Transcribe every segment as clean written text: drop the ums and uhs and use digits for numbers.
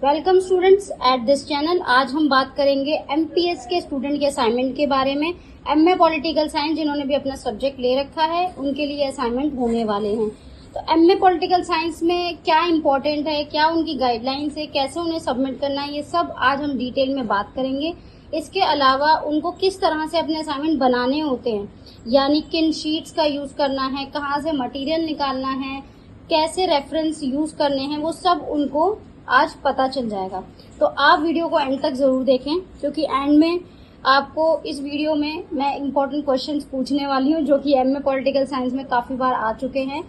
Welcome students at this channel. आज हम बात करेंगे एमपीएस के स्टूडेंट के असाइनमेंट के बारे में। एमए पॉलिटिकल साइंस जिन्होंने भी अपना सब्जेक्ट ले रखा है उनके लिए असाइनमेंट होने वाले हैं। तो एमए पॉलिटिकल साइंस में क्या इंपॉर्टेंट है, क्या उनकी गाइडलाइंस है, कैसे उन्हें सबमिट करना है, ये सब आज हम डिटेल में बात करेंगे। इसके अलावा उनको किस तरह से अपने असाइनमेंट बनाने होते हैं, यानी किन शीट्स का यूज करना है, कहाँ से मटेरियल निकालना है, कैसे रेफरेंस यूज करने हैं, वो सब उनको आज पता चल जाएगा। तो आप वीडियो को एंड तक जरूर देखें, क्योंकि एंड में आपको इस वीडियो में मैं इम्पोर्टेंट क्वेश्चंस पूछने वाली हूँ जो कि एमए पॉलिटिकल साइंस में काफ़ी बार आ चुके हैं।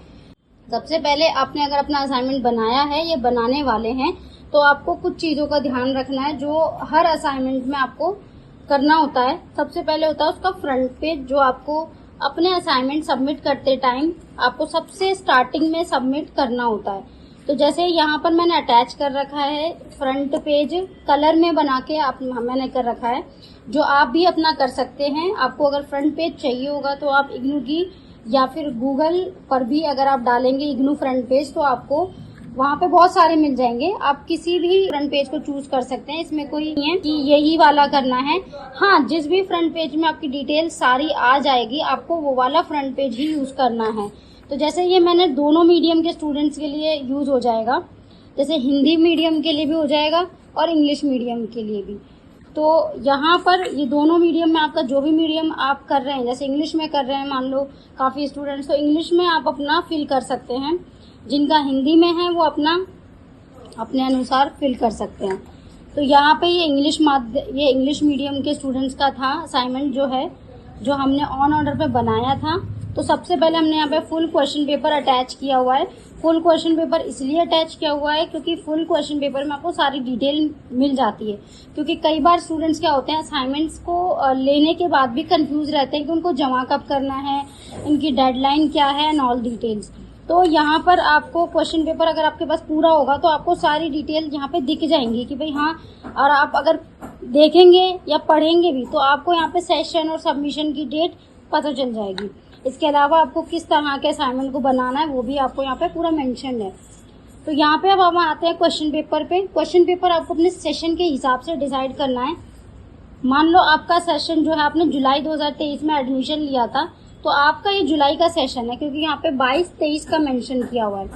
सबसे पहले आपने अगर अपना असाइनमेंट बनाया है या बनाने वाले हैं तो आपको कुछ चीज़ों का ध्यान रखना है जो हर असाइनमेंट में आपको करना होता है। सबसे पहले होता है उसका फ्रंट पेज, जो आपको अपने असाइनमेंट सबमिट करते टाइम आपको सबसे स्टार्टिंग में सबमिट करना होता है। तो जैसे यहाँ पर मैंने अटैच कर रखा है फ्रंट पेज, कलर में बना के मैंने कर रखा है, जो आप भी अपना कर सकते हैं। आपको अगर फ्रंट पेज चाहिए होगा तो आप इग्नू की या फिर गूगल पर भी अगर आप डालेंगे इग्नू फ्रंट पेज तो आपको वहाँ पे बहुत सारे मिल जाएंगे। आप किसी भी फ्रंट पेज को चूज कर सकते हैं, इसमें कोई नहीं है कि यही वाला करना है। हाँ, जिस भी फ्रंट पेज में आपकी डिटेल सारी आ जाएगी आपको वो वाला फ्रंट पेज ही यूज करना है। तो जैसे ये मैंने दोनों मीडियम के स्टूडेंट्स के लिए यूज हो जाएगा, जैसे हिंदी मीडियम के लिए भी हो जाएगा और इंग्लिश मीडियम के लिए भी। तो यहाँ पर ये दोनों मीडियम में आपका जो भी मीडियम आप कर रहे हैं, जैसे इंग्लिश में कर रहे हैं मान लो काफ़ी स्टूडेंट्स, तो इंग्लिश में आप अपना फिल कर सकते हैं। जिनका हिंदी में है वो अपने अनुसार फिल कर सकते हैं। तो यहाँ पे ये इंग्लिश मीडियम के स्टूडेंट्स का था असाइनमेंट जो हमने ऑन ऑर्डर पे बनाया था। तो सबसे पहले हमने यहाँ पे फुल क्वेश्चन पेपर अटैच किया हुआ है। फुल क्वेश्चन पेपर इसलिए अटैच किया हुआ है क्योंकि फुल क्वेश्चन पेपर में आपको सारी डिटेल मिल जाती है। क्योंकि कई बार स्टूडेंट्स क्या होते हैं, असाइनमेंट्स को लेने के बाद भी कंफ्यूज रहते हैं कि उनको जमा कब करना है, इनकी डेडलाइन क्या है एंड ऑल डिटेल्स। तो यहाँ पर आपको क्वेश्चन पेपर अगर आपके पास पूरा होगा तो आपको सारी डिटेल यहाँ पे दिख जाएंगी कि भाई हाँ, और आप अगर देखेंगे या पढ़ेंगे भी तो आपको यहाँ पे सेशन और सबमिशन की डेट पता चल जाएगी। इसके अलावा आपको किस तरह के असाइनमेंट को बनाना है वो भी आपको यहाँ पे पूरा मेंशन है। तो यहाँ पे अब हम आते हैं क्वेश्चन पेपर पे। क्वेश्चन पेपर आपको अपने सेशन के हिसाब से डिसाइड करना है। मान लो आपका सेशन जो है, आपने जुलाई 2023 में एडमिशन लिया था तो आपका ये जुलाई का सेशन है, क्योंकि यहाँ पे 22-23 का मेंशन किया हुआ है।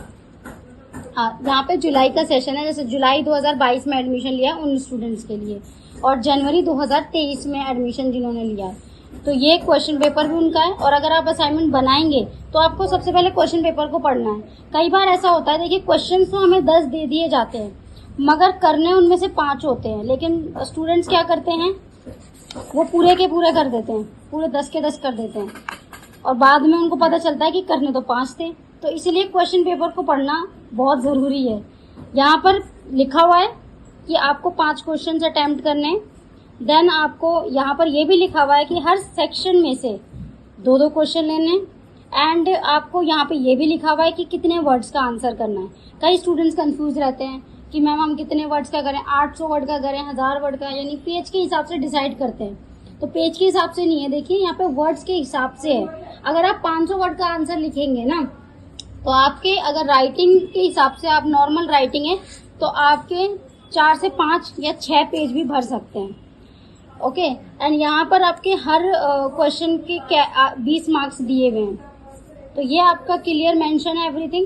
हाँ, यहाँ पे जुलाई का सेशन है। जैसे जुलाई 2022 में एडमिशन लिया उन स्टूडेंट्स के लिए, और जनवरी 2023 में एडमिशन जिन्होंने लिया है, तो ये क्वेश्चन पेपर भी उनका है। और अगर आप असाइनमेंट बनाएंगे तो आपको सबसे पहले क्वेश्चन पेपर को पढ़ना है। कई बार ऐसा होता है, देखिए क्वेश्चन तो हमें 10 दे दिए जाते हैं मगर करने उनमें से 5 होते हैं, लेकिन स्टूडेंट्स क्या करते हैं, वो पूरे के पूरे कर देते हैं, पूरे 10 के 10 कर देते हैं और बाद में उनको पता चलता है कि करने तो 5 थे। तो इसलिए क्वेश्चन पेपर को पढ़ना बहुत ज़रूरी है। यहाँ पर लिखा हुआ है कि आपको 5 क्वेश्चन अटैम्प्ट करने हैं। देन आपको यहाँ पर ये भी लिखा हुआ है कि हर सेक्शन में से 2-2 क्वेश्चन लेने, एंड आपको यहाँ पे ये भी लिखा हुआ है कि कितने वर्ड्स का आंसर करना है। कई स्टूडेंट्स कंफ्यूज रहते हैं कि मैम हम कितने वर्ड्स का करें, 800 वर्ड का करें, 1000 वर्ड का, यानी पेज के हिसाब से डिसाइड करते हैं। तो पेज के हिसाब से नहीं है, देखिए यहाँ पे वर्ड्स के हिसाब से है। अगर आप 500 वर्ड का आंसर लिखेंगे ना तो आपके, अगर राइटिंग के हिसाब से आप नॉर्मल राइटिंग है तो आपके 4 से 5 या 6 पेज भी भर सकते हैं। ओके, एंड यहाँ पर आपके हर क्वेश्चन के 20 मार्क्स दिए हुए हैं। तो ये आपका क्लियर मेंशन है एवरीथिंग।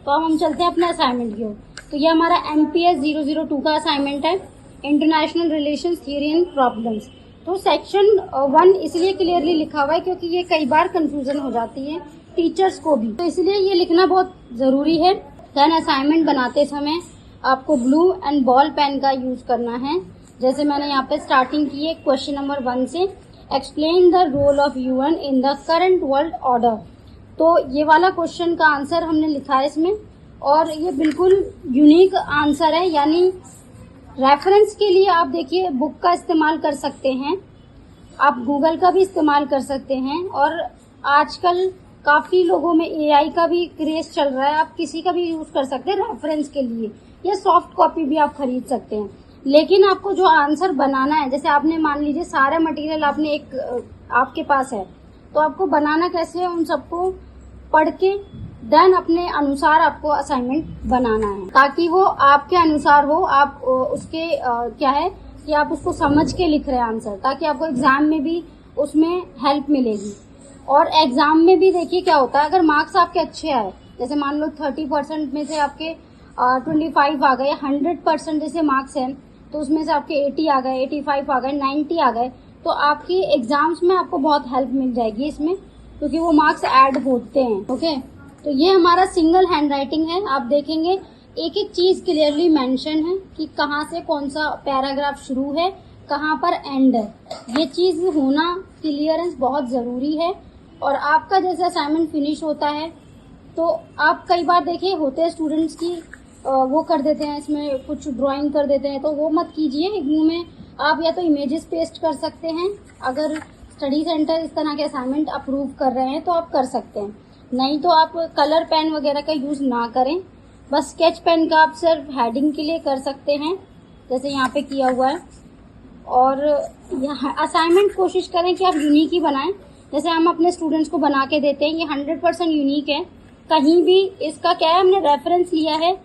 तो अब हम चलते हैं अपने असाइनमेंट की ओर। तो ये हमारा MPS 002 का असाइनमेंट है, international relations theory and problems. तो सेक्शन 1 इसलिए क्लियरली लिखा हुआ है क्योंकि ये कई बार कंफ्यूजन हो जाती है टीचर्स को भी, तो इसलिए ये लिखना बहुत ज़रूरी है। देन असाइनमेंट बनाते समय आपको ब्लू एंड बॉल पेन का यूज़ करना है। जैसे मैंने यहाँ पे स्टार्टिंग की है क्वेश्चन नंबर 1 से, explain the role of UN in the current world order. तो ये वाला क्वेश्चन का आंसर हमने लिखा है इसमें, और ये बिल्कुल यूनिक आंसर है, यानी रेफरेंस के लिए आप देखिए बुक का इस्तेमाल कर सकते हैं, आप गूगल का भी इस्तेमाल कर सकते हैं, और आजकल काफ़ी लोगों में AI का भी क्रेज चल रहा है, आप किसी का भी यूज़ कर सकते हैं रेफरेंस के लिए, या सॉफ्ट कॉपी भी आप खरीद सकते हैं। लेकिन आपको जो आंसर बनाना है, जैसे आपने मान लीजिए सारा मटेरियल आपके पास है, तो आपको बनाना कैसे है, उन सबको पढ़ के देन अपने अनुसार आपको असाइनमेंट बनाना है, ताकि वो आपके अनुसार हो। आप उसके क्या है कि आप उसको समझ के लिख रहे हैं आंसर, ताकि आपको एग्जाम में भी उसमें हेल्प मिलेगी। और एग्जाम में भी देखिए क्या होता है, अगर मार्क्स आपके अच्छे आए, जैसे मान लो 30% में से आपके 25 आ गए, 100% जैसे मार्क्स हैं तो उसमें से आपके 80 आ गए, 85 आ गए, 90 आ गए, तो आपकी एग्जाम्स में आपको बहुत हेल्प मिल जाएगी इसमें, क्योंकि वो मार्क्स ऐड होते हैं। ओके, तो ये हमारा सिंगल हैंड राइटिंग है। आप देखेंगे एक एक चीज क्लियरली मेंशन है कि कहाँ से कौन सा पैराग्राफ शुरू है, कहाँ पर एंड है। ये चीज होना क्लियरेंस बहुत जरूरी है। और आपका जैसे असाइनमेंट फिनिश होता है तो आप कई बार देखिए होते हैं स्टूडेंट्स की वो कर देते हैं, इसमें कुछ ड्राइंग कर देते हैं, तो वो मत कीजिए। इग्नू में आप या तो इमेजेस पेस्ट कर सकते हैं, अगर स्टडी सेंटर इस तरह के असाइनमेंट अप्रूव कर रहे हैं तो आप कर सकते हैं, नहीं तो आप कलर पेन वगैरह का यूज़ ना करें। बस स्केच पेन का आप सिर्फ हेडिंग के लिए कर सकते हैं, जैसे यहाँ पे किया हुआ है। और यहाँ असाइनमेंट कोशिश करें कि आप यूनिक ही बनाएं, जैसे हम अपने स्टूडेंट्स को बना के देते हैं, ये 100% यूनिक है। कहीं भी इसका क्या है, हमने रेफरेंस लिया है,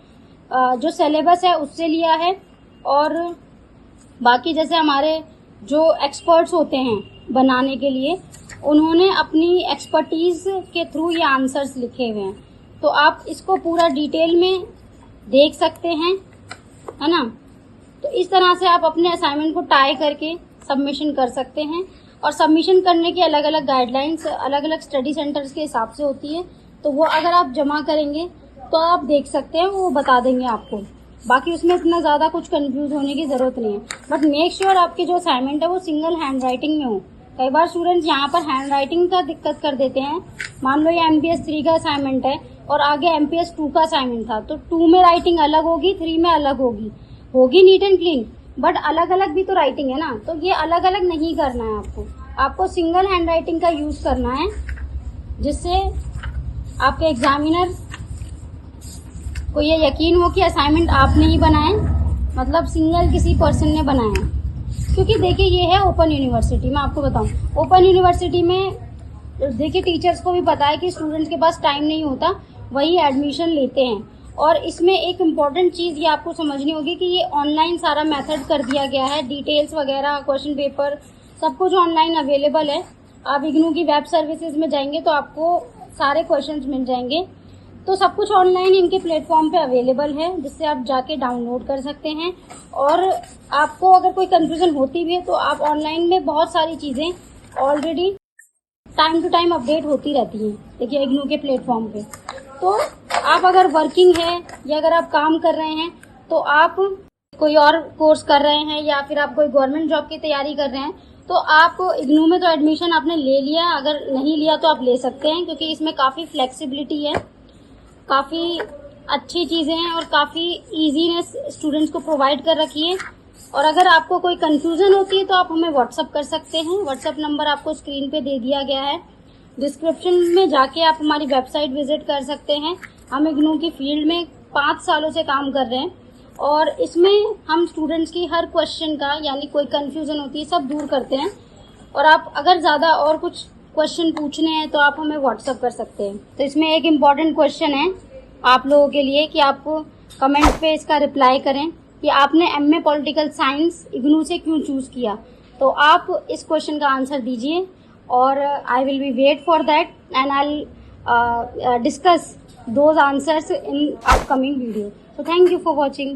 जो सिलेबस है उससे लिया है। और बाकी जैसे हमारे जो एक्सपर्ट्स होते हैं बनाने के लिए, उन्होंने अपनी एक्सपर्टीज के थ्रू ये आंसर्स लिखे हुए हैं, तो आप इसको पूरा डिटेल में देख सकते हैं, है ना। तो इस तरह से आप अपने असाइनमेंट को टाई करके सबमिशन कर सकते हैं। और सबमिशन करने की अलग अलग गाइडलाइंस अलग अलग स्टडी सेंटर्स के हिसाब से होती है, तो वो अगर आप जमा करेंगे तो आप देख सकते हैं, वो बता देंगे आपको। बाकी उसमें इतना ज़्यादा कुछ कंफ्यूज होने की ज़रूरत नहीं है, बट मेक श्योर आपकी जो असाइनमेंट है वो सिंगल हैंड राइटिंग में हो। कई बार स्टूडेंट्स यहाँ पर हैंड राइटिंग का दिक्कत कर देते हैं। मान लो ये MPS 3 का असाइनमेंट है और आगे MPS 2 का असाइनमेंट था, तो 2 में राइटिंग अलग होगी, 3 में अलग होगी नीट एंड क्लीन, बट अलग अलग भी तो राइटिंग है ना। तो ये अलग अलग नहीं करना है आपको सिंगल हैंड राइटिंग का यूज़ करना है, जिससे आपके एग्जामिनर को ये यकीन हो कि असाइनमेंट आपने ही बनाए, मतलब सिंगल किसी पर्सन ने बनाया। क्योंकि देखिए ये है ओपन यूनिवर्सिटी, मैं आपको बताऊं, ओपन यूनिवर्सिटी में देखिए टीचर्स को भी पता है कि स्टूडेंट्स के पास टाइम नहीं होता, वही एडमिशन लेते हैं। और इसमें एक इम्पॉर्टेंट चीज़ ये आपको समझनी होगी कि ये ऑनलाइन सारा मेथड कर दिया गया है, डिटेल्स वगैरह, क्वेश्चन पेपर, सब कुछ ऑनलाइन अवेलेबल है। आप इग्नू की वेब सर्विसेज में जाएंगे तो आपको सारे क्वेश्चंस मिल जाएंगे, तो सब कुछ ऑनलाइन इनके प्लेटफॉर्म पे अवेलेबल है, जिससे आप जाके डाउनलोड कर सकते हैं। और आपको अगर कोई कंफ्यूजन होती भी है तो आप ऑनलाइन में बहुत सारी चीज़ें already time to time update होती रहती हैं, देखिए इग्नू के प्लेटफॉर्म पे। तो आप अगर वर्किंग है या अगर आप काम कर रहे हैं, तो आप कोई और कोर्स कर रहे हैं या फिर आप कोई गवर्नमेंट जॉब की तैयारी कर रहे हैं, तो आप इग्नू में तो एडमिशन आपने ले लिया, अगर नहीं लिया तो आप ले सकते हैं, क्योंकि इसमें काफ़ी फ्लेक्सिबिलिटी है, काफ़ी अच्छी चीज़ें हैं और काफ़ी ईजीनेस स्टूडेंट्स को प्रोवाइड कर रखी है। और अगर आपको कोई कन्फ्यूज़न होती है तो आप हमें व्हाट्सअप कर सकते हैं, व्हाट्सअप नंबर आपको स्क्रीन पे दे दिया गया है, डिस्क्रिप्शन में जाके आप हमारी वेबसाइट विजिट कर सकते हैं। हम इग्नू की फील्ड में 5 सालों से काम कर रहे हैं और इसमें हम स्टूडेंट्स की हर क्वेश्चन का, यानी कोई कन्फ्यूज़न होती है, सब दूर करते हैं। और आप अगर ज़्यादा और कुछ क्वेश्चन पूछने हैं तो आप हमें व्हाट्सअप कर सकते हैं। तो इसमें एक इम्पॉर्टेंट क्वेश्चन है आप लोगों के लिए कि आप कमेंट पे इसका रिप्लाई करें कि आपने MA पॉलिटिकल साइंस इग्नू से क्यों चूज़ किया। तो आप इस क्वेश्चन का आंसर दीजिए और I will be wait for that and I discuss those answers in upcoming video. So thank you for watching.